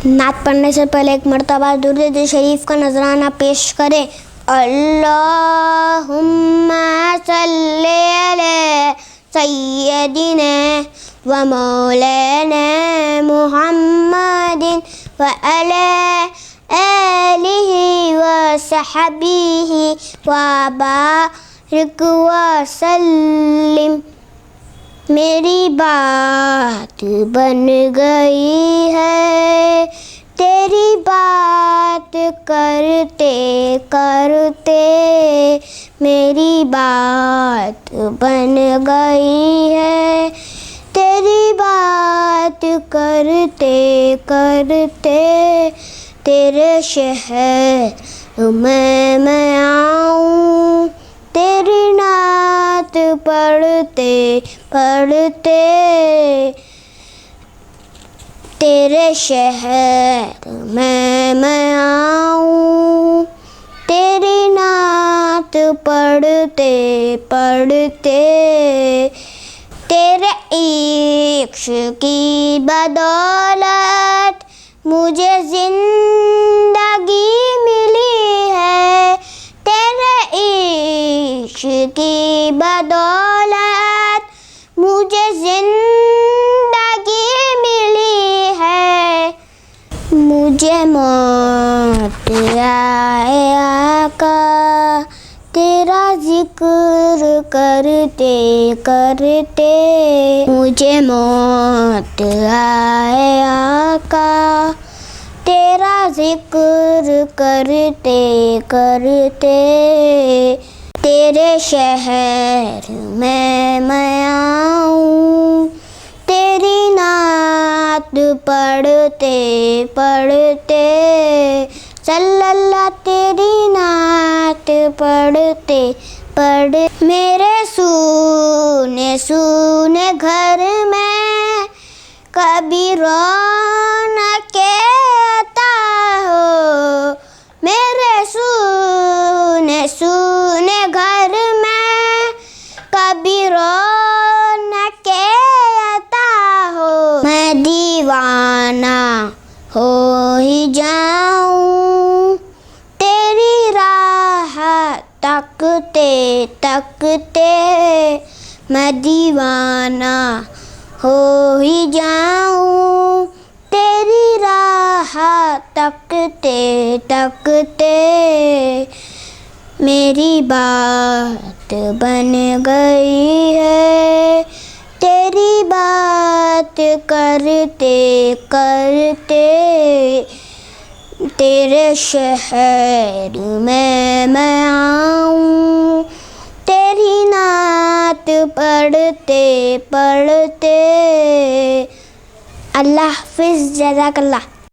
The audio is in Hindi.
नात पढ़ने से पहले एक मरतबा दुरूद शरीफ का नजराना पेश करें। अल्लाहुम्मा सल्ली अला सय्यदिना व मौलाना मुहम्मदिन व अला आलिहि व सहबिहि व बारिक व सल्लिम। मेरी बात बन गई है, तेरी बात करते करते मेरी बात बन गई है, तेरी बात करते करते तेरे शहर में मैं आऊँ, तेरी नात पढ़ते पढ़ते तेरे शहर में मैं आऊँ, तेरी नात पढ़ते पढ़ते तेरे इश्क़ की बदौलत मुझे ज़िंदगी मिली है, तेरे इश्क़ की बदौलत मुझे ज़िंदगी मिली है। मुझे मौत आए आका तेरा जिक्र करते करते, मुझे मौत आए आका तेरा जिक्र करते करते तेरे शहर में मैं आऊँ, तेरी नात पढ़ते पढ़ते सल्लल्लाह तेरी नात पढ़ते पढ़। मेरे सूने सूने घर में कभी रौनक़ अता हो, मेरे सूने सूने घर में कभी रौनक़ अता हो। मैं दीवाना हो ही जाऊँ तेरी राह तकते तकते, मैं दीवाना हो ही जाऊँ तेरी राह तकते तकते मेरी बात बन गई है, तेरी बात करते करते तेरे शहर में मैं आऊँ, तेरी नात पढ़ते पढ़ते। अल्लाह हाफ़िज़, जज़ाकल्लाह।